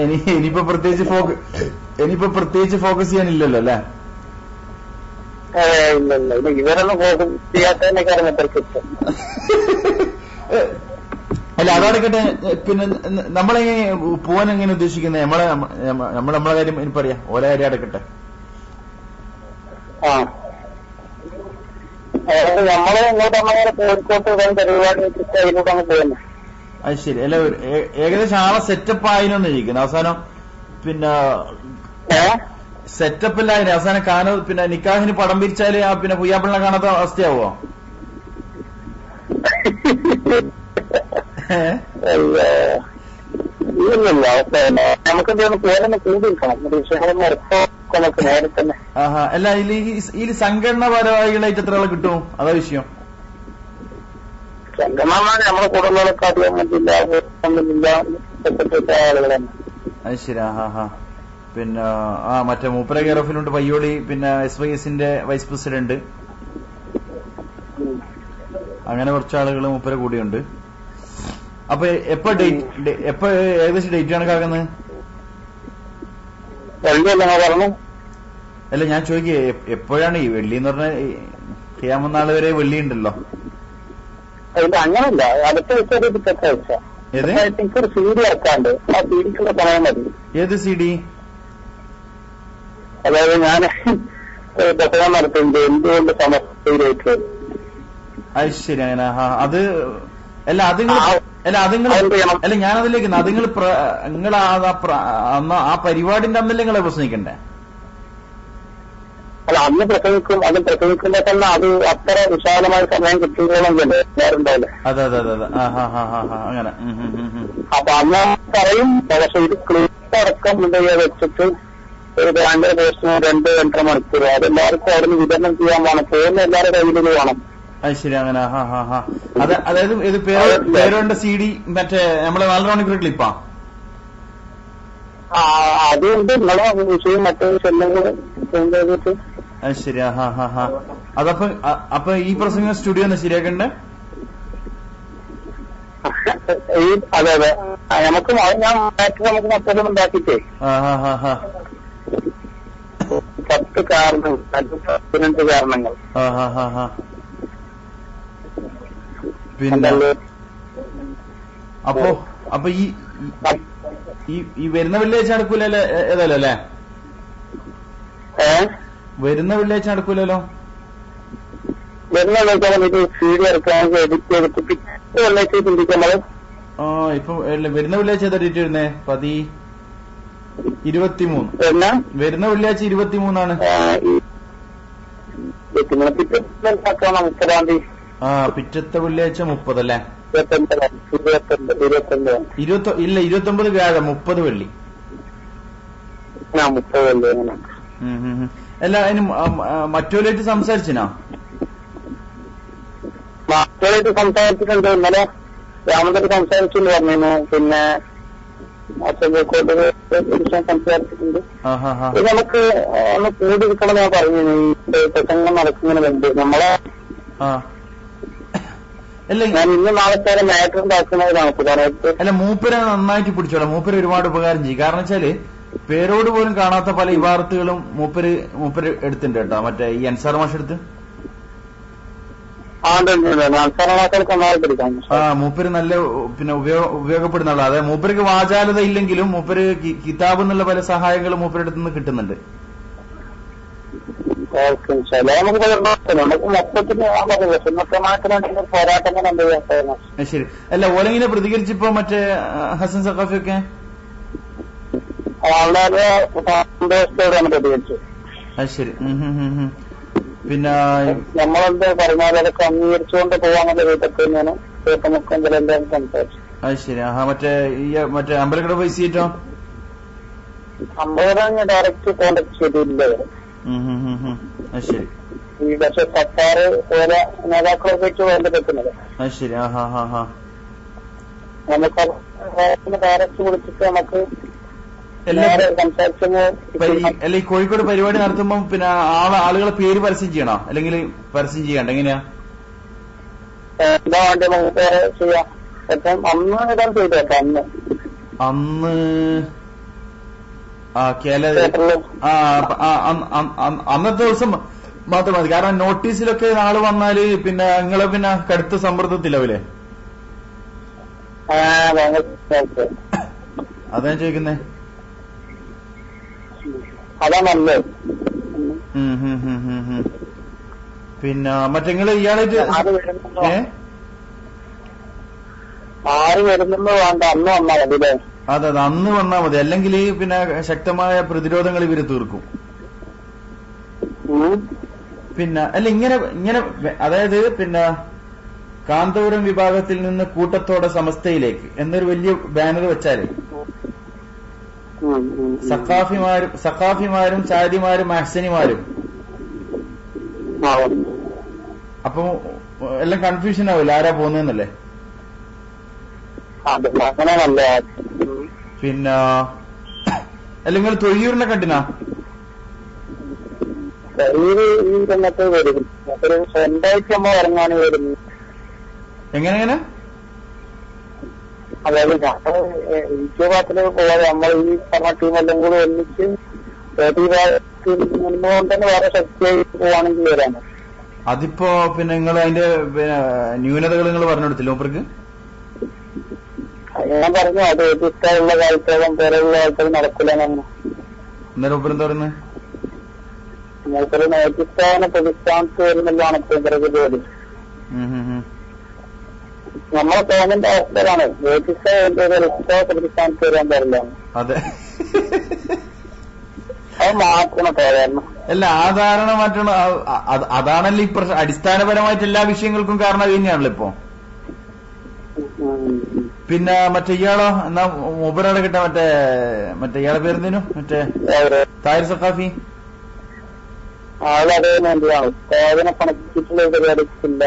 ഇനിയിപ്പോ പ്രത്യേകിച്ച് ഫോക്കസ് ചെയ്യാനില്ലല്ലോ അല്ലേ? ഇല്ലല്ല, ഇവരൊന്നും ഫോക്കസ് ചെയ്യാത്തതിനെ കാര്യത്തിൽ അല്ല അതാണെക്കട്ടെ. പിന്നെ നമ്മളെങ്ങനെ പോവാൻ എങ്ങനെ ഉദ്ദേശിക്കുന്നത്? നമ്മളെ കാര്യം ഇനി പറയാ, ഓരോ കാര്യം അടക്കട്ടെ. നമ്മള് ഇങ്ങോട്ട് അങ്ങനെ കോഴിക്കോട്ട് പരിപാടി അതിലൂടെ പോകുന്നത്. അത് ശരി. അല്ല ഏകദേശം ആളെ സെറ്റപ്പ് ആയിനൊന്ന് ചോദിക്കുന്നത് അവസാനം. പിന്നെ സെറ്റപ്പ് ഇല്ലായിരുന്നു അവസാനം കാണോ? പിന്നെ നിക്കാഹിന് പടം പിരിച്ചാല് പിന്നെ പുയ്യാപ്പിളിനെ കാണാത്ത അവസ്ഥയാവോ? നമുക്ക് പേരൊന്ന് കൂടിയിരിക്കണം. അല്ല ഇതിൽ സംഘടന ഭാരവാഹികളായിട്ട് എത്ര ആളെ കിട്ടും? അതാ വിഷയം. സംഘടന നമ്മളെ കൂടുതലൊക്കെ അത് ശരി. പിന്നെ മറ്റേ മൂപ്പര കെയറോഫിലുണ്ട് പയ്യോളി, പിന്നെ SYSന്റെ വൈസ് പ്രസിഡന്റ്, അങ്ങനെ കുറച്ചാളുകൾ മൂപ്പര കൂടിയുണ്ട്. അപ്പൊ എപ്പോ ഏകദേശം ഡേറ്റ് കണക്കാക്കുന്നത്? അല്ല ഞാൻ ചോദിക്കേ, എപ്പോഴാണ് ഈ വെള്ളി എന്ന് പറഞ്ഞ ഖിയാമത്ത് വരെ വെള്ളി ഉണ്ടല്ലോ? അങ്ങനല്ല, അടുത്ത ദിവസം ഒരു CD ആക്കാണ്ട് ആ CDക്കുള്ള പറയാൻ മതി. ഏത് CD? അതായത് ഞാൻ പ്രസംഗം നടത്തുന്നുണ്ട് എന്തുകൊണ്ട് സമസ്തയിലേക്ക്. അത് ശരി. അങ്ങനെ അത് അല്ല അല്ല ഞാനതിലേക്ക് നിങ്ങൾ ആ പരിപാടിന്റെ അന്നല്ലേ നിങ്ങളെ പ്രസംഗിക്കണ്ടേ? അല്ല അന്ന് പ്രസംഗിക്കും, അത് പ്രസംഗിക്കുമ്പോ തന്നെ അത് അത്ര വിശാലമായ സമയം കിട്ടുമ്പോഴല്ലേ വേറുണ്ടാവില്ല. അതെ അതെ അതെ അതെ. അങ്ങനെ. അപ്പൊ അന്ന് പറയും. പക്ഷെ ഇത് ക്ലിപ്പ് അടക്കം വെച്ചിട്ട് ഒരു ബാങ്ക് പോസ്റ്റിന് 2-2.5 മണിക്കൂർ അതെല്ലാവർക്കും അവിടെ നിന്ന് വിതരണം ചെയ്യാൻ വേണം. പോകുന്ന എല്ലാവരുടെ കയ്യിലും വേണം. അത് ശരി. അങ്ങനെ. അതായത് ഇത് പേരുണ്ട CD മറ്റേ നമ്മളെ 4 മണിക്കൂർ ക്ലിപ്പാ? അതുകൊണ്ട് നിങ്ങളെ വിഷയം മറ്റേ ചെല്ലുന്നത്. അത് ശരി. അപ്പൊ ഈ പ്രസംഗം സ്റ്റുഡിയോ ശരിയാക്കണ്ടേ? അതെ അതെ. നമുക്ക് നമുക്ക് മറ്റൊന്നും ഉണ്ടാക്കിട്ടേ 10 കാരണങ്ങൾ 15 കാരണങ്ങൾ. പിന്നെ അപ്പൊ ഈ വരുന്ന വെള്ളിയാഴ്ച നടക്കൂലല്ലോ ഏതായാലും അല്ലേ? വരുന്ന വെള്ളിയാഴ്ച നടക്കൂലല്ലോ? വരുന്ന വെള്ളിയാഴ്ച CD ഇറക്കാൻ എഡിറ്റ് ചെയ്തിട്ട് വെള്ളിയാഴ്ച ചിന്തിക്കുന്നത്. ഇപ്പൊ വരുന്ന വെള്ളിയാഴ്ച ഏതാ ഡേറ്റ് വരുന്നേ? 23. വരുന്ന വെള്ളിയാഴ്ച 23 പിറ്റത്തെ വെള്ളിയാഴ്ച 30 അല്ലേ? 29 വ്യാഴം, 30 വെള്ളി. അല്ല അതിന് മറ്റോലായിട്ട് സംസാരിച്ചിനാ? മറ്റോലായിട്ട് സംസാരിച്ചിട്ടുണ്ട്. ഇന്നലെ രാമന്തര് സംസാരിച്ചെന്ന് പറഞ്ഞിരുന്നു. പിന്നെ സംസാരിച്ചിട്ടുണ്ട്. നമുക്ക് ഒന്ന് കൂടിയിരിക്കണം ഞാൻ പറഞ്ഞു. ഈ പ്രസംഗം നടക്കുന്നതിനുണ്ട് നമ്മളെ ഞാൻ ഇന്ന് നാളത്തെ മാറ്റർ ഉണ്ടാക്കുന്നതിനാണ്. അല്ല മൂപ്പരെ നന്നായിട്ട് പിടിച്ചോളാം. മൂപ്പര് ഒരുപാട് ഉപകാരം ചെയ്യും. കാരണം വെച്ചാല് പേരോട് പോലും കാണാത്ത പല ഇവാർത്തുകളും മൂപ്പര് എടുത്തിട്ടുണ്ട് കേട്ടോ. മറ്റേ ഈ അൻസാർ മാഷ് എടുത്ത് മൂപ്പര് നല്ല പിന്നെ ഉപയോഗപ്പെടുന്ന ആളാ. അതായത് മൂപ്പർക്ക് വാചാലത ഇല്ലെങ്കിലും മൂപ്പര് കിതാബ് എന്നുള്ള പല സഹായങ്ങളും മൂപ്പരെടുത്ത് നിന്ന് കിട്ടുന്നുണ്ട്. ശരി. അല്ല ഓലെങ്ങനെ പ്രതികരിച്ചിപ്പോ മറ്റേ ഹസൻ സഖാഫി ഒക്കെ? അത് ശരി. പിന്നെ നമ്മളെന്താ പറഞ്ഞാൽ അതൊക്കെ അംഗീകരിച്ചുകൊണ്ട് പോവാന്നുള്ള വീട്ടൊക്കെയാണ് സംസാരിച്ചു. അത് ശരി. മറ്റേ അമ്പലക്കട പൈസ അമ്പലം ഡയറക്റ്റ് കോണ്ടാക്ട് ചെയ്തില്ല. അത് ശരി. ഈ പക്ഷെ സർക്കാർ പോലെ നേതാക്കളൊക്കെ വെച്ച് ബന്ധപ്പെട്ടുന്നത്. അത് ശരി. നമുക്ക് ഡയറക്റ്റ് വിളിച്ചിട്ട് നമുക്ക് അല്ല ഈ കോഴിക്കോട് പരിപാടി നടത്തുമ്പോ പിന്നെ ആളുകളെ പേര് പരസ്യം ചെയ്യണോ അല്ലെങ്കിൽ പരസ്യം ചെയ്യണ്ട? എങ്ങനെയാ? എന്താ വേണ്ടി നമുക്ക് ചെയ്യാം. അന്ന് ഇടാൻ ചെയ്തേക്കാം. അന്ന് അന്നത്തെ ദിവസം മാത്രം മതി. കാരണം നോട്ടീസിലൊക്കെ നാള് വന്നാല് പിന്നെ നിങ്ങളെ പിന്നെ കടുത്ത സമ്മർദ്ദത്തിലാവൂലേ? അതാ ചോദിക്കുന്നേ. അതാ നല്ലത്. പിന്നെ മറ്റെങ്ങള് ഇയാളായിട്ട് ആര് വരുന്നെന്ന് വേണ്ട, അന്ന് വന്നാൽ മതി അല്ലേ? അതെ അന്ന് വന്നാൽ മതി. അല്ലെങ്കിൽ പിന്നെ ശക്തമായ പ്രതിരോധങ്ങൾ ഇവര് തീർക്കും. പിന്നെ അല്ല ഇങ്ങനെ അതായത് പിന്നെ കാന്തപുരം വിഭാഗത്തിൽ നിന്ന് കൂട്ടത്തോടെ സമസ്തയിലേക്ക് എന്നൊരു വലിയ ബാനർ വെച്ചാല് സഖാഫിമാരും സാദിമാരും അഹ്സനിമാരും അപ്പൊ എല്ലാം കൺഫ്യൂഷൻ ആവില്ല ആരാ പോകുന്നല്ലേ? പിന്നെ അല്ല നിങ്ങൾ തൊഴിയൂരിനെ കണ്ടിനാ? എങ്ങനെ അതായത് വിദ്യാഭ്യാസത്തിലേക്ക് പോകാതെ നമ്മൾ ഈ പറഞ്ഞ ടീമെല്ലാം കൂടി ഒന്നിച്ച് നിന്നുകൊണ്ട് തന്നെ വേറെ ശക്തിയായി പോവാണെങ്കിൽ വരാണ്. അതിപ്പോ പിന്നെ നിങ്ങൾ അതിന്റെ ന്യൂനതകൾ നിങ്ങൾ പറഞ്ഞു കൊടുത്തില്ല മൂപ്പർക്ക്? ഞാൻ പറഞ്ഞു അത് ഇഷ്ടമുള്ള കാലത്തോളം പേരുള്ള കാലത്തോളം നടക്കില്ലെന്നു. ഇന്നലെ മൂപ്പർ എന്താ പറയുന്നത്? മൂപ്പര് നേതൃസ്ഥാന പ്രതിസ്ഥാനത്ത് വരുന്നതാണ് ഇപ്പോഴത്തെ ജോലി. നമ്മളെ തോന്നേണ്ട അവസ്ഥയാണ് പ്രതിസ്ഥാനത്ത് വരാൻ പാടില്ല. അതെ അത് മാറ്റണം സാധാരണ. അല്ല ആ ധാരണ മാറ്റണം. അതാണല്ലോ ഈ അടിസ്ഥാനപരമായിട്ട് എല്ലാ വിഷയങ്ങൾക്കും കാരണം അത് തന്നെയാണല്ലോ ഇപ്പൊ. പിന്നെ മറ്റേ ഇയാളോ എന്നാ മൂപ്പരാടെ കിട്ടാ മറ്റേ ഇയാളെ പേരെന്തേനു മറ്റേ താഹിർ സഖാഫി? ആളതേ വേണ്ടിയാണ് സാധന പണച്ചിട്ടുള്ള പരിപാടിക്കില്ല.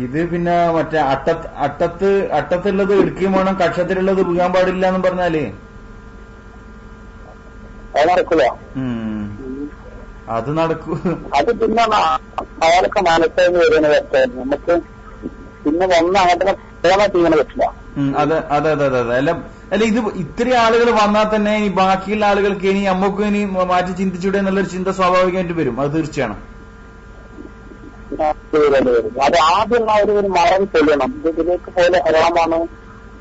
ഇത് പിന്നെ മറ്റേ അട്ടത്തുള്ളത് എടുക്കുകയും വേണം, കക്ഷത്തിലുള്ളത് വീഴാൻ പാടില്ല എന്ന് പറഞ്ഞാല് അത് നടക്കില്ല. അത് നടക്കൂ. അത് പിന്നെ അയാളൊക്കെ മനസ്സിലാക്കി വരുന്ന വ്യക്തമായിരുന്നു. നമുക്ക് പിന്നെ വന്ന് അങ്ങോട്ട് ചെയ്യാൻ പറ്റില്ല. അതെ അതെ അതെ അതെ അതെ. അല്ല ഇത് ഇത്രയും ആളുകൾ വന്നാൽ തന്നെ ഈ ബാക്കിയുള്ള ആളുകൾക്ക് ഇനി നമുക്കും ഇനി മാറ്റി ചിന്തിച്ചൂടെ എന്നുള്ളൊരു ചിന്ത സ്വാഭാവികമായിട്ട് വരും. അത് തീർച്ചയാണ്. അത് ആദ്യം ഒരു മറന്ന് കൊല്ലണം. ഇതിലേക്ക് പോലെ ഹറാമാണ്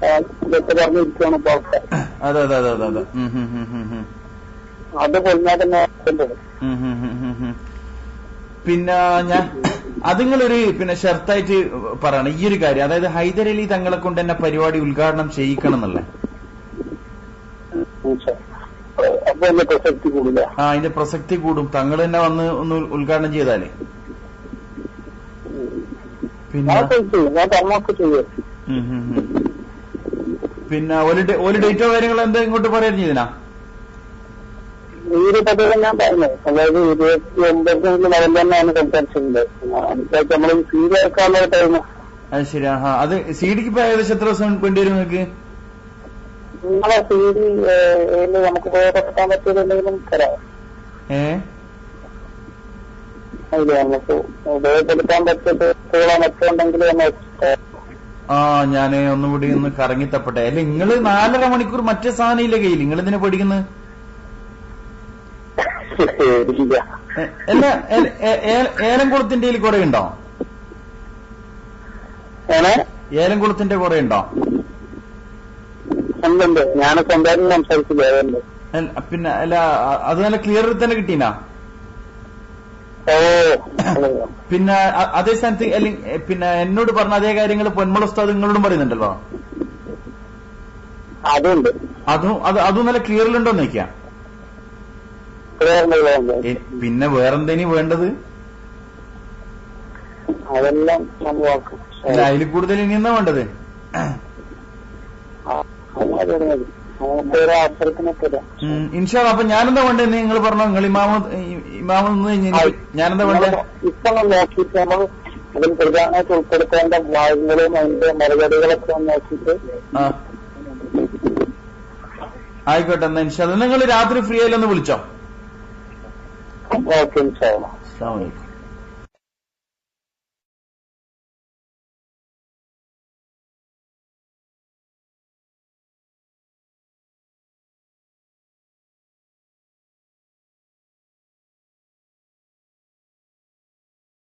പറഞ്ഞിരിക്കുകയാണ് ഇപ്പൊ ആൾക്കാർ. അതെ അതെ അതെ അതെ അതെ. അത് കൊല്ലാൻ തന്നെ. പിന്നെ ഞാൻ അതിങ്ങളൊരു പിന്നെ ഷർത്തായിട്ട് പറയണം ഈ ഒരു കാര്യം. അതായത് ഹൈദരലി തങ്ങളെ കൊണ്ട് തന്നെ പരിപാടി ഉദ്ഘാടനം ചെയ്യിക്കണം എന്നല്ലേ? അതിന്റെ പ്രസക്തി കൂടും. തങ്ങൾ തന്നെ വന്ന് ഒന്ന് ഉദ്ഘാടനം ചെയ്താലേ. പിന്നെ ഒരു ഡേറ്റോ കാര്യങ്ങളോ എന്താ ഇങ്ങോട്ട് പറയാൻ ചെയ്തിനാ? ഈ ഒരു പദ്ധതി ഞാൻ പറഞ്ഞു. അതായത് 29 തന്നെയാണ് സംസാരിച്ചിട്ടുണ്ട്. നമ്മൾ സീഡി ഇറക്കാനുള്ള ടൈം. അത് ശരി. അത് സീഡിക്ക് ഇപ്പൊ ഏകദേശം എത്ര ദിവസം വേണ്ടി വരും നിങ്ങൾക്ക്? നിങ്ങളെ സീഡി നമുക്ക് ഉപയോഗപ്പെടുത്താൻ പറ്റിയതെന്തെങ്കിലും തരാം. നമുക്ക് ഉപയോഗപ്പെടുത്താൻ പറ്റിയത് മറ്റുണ്ടെങ്കിൽ ഞാന് ഒന്നുകൂടി ഒന്ന് കറങ്ങിത്തപ്പട്ടെ. അല്ല നിങ്ങള് 4.5 മണിക്കൂർ മറ്റേ സാധനം ഇല്ല കയ്യിൽ, നിങ്ങൾ ഇതിനെ പഠിക്കുന്നത്? അല്ല ഏലംകുളത്തിന്റെ കുറെ ഉണ്ടോ? ഏലംകുളത്തിന്റെ കുറെ ഉണ്ടോ? ഞാൻ സ്വന്തമായിട്ട് സംസാരിച്ചില്ല. പിന്നെ അല്ല അത് നല്ല ക്ലിയർ തന്നെ കിട്ടീനാ? പിന്നെ അതേ സ്ഥാനത്ത് പിന്നെ എന്നോട് പറഞ്ഞ അതേ കാര്യങ്ങൾ പൊന്മള ഉസ്താദ് നിങ്ങളോടും പറയുന്നുണ്ടല്ലോ. അതും നല്ല ക്ലിയറിലുണ്ടോന്ന് ചോദിക്കാം. പിന്നെ വേറെന്തേനി വേണ്ടത്? അല്ല അതിൽ കൂടുതൽ ഇനി എന്നാ വേണ്ടത്? ഇൻഷാ അല്ലാ. അപ്പൊ ഞാനെന്താ വേണ്ടത് നിങ്ങൾ പറഞ്ഞോ? നിങ്ങൾ ഇമാമെന്ന് ഞാനെന്താ വേണ്ടത്? ഇപ്പൊ നോക്കിയിട്ട് നമ്മൾ അതിൽ പ്രധാനമായിട്ട് ഉൾപ്പെടുത്തേണ്ട ഭാഗങ്ങളും അതിന്റെ മറുപടികളൊക്കെ നോക്കിയിട്ട്. ആയിക്കോട്ടെ. എന്നാ ഇൻഷാ അല്ലാ നിങ്ങൾ രാത്രി ഫ്രീ ആയില്ലൊന്ന് വിളിച്ചോ. ഓക്കെ ഇൻഷാ അല്ലാ. അസ്സലാമു അലൈക്കും.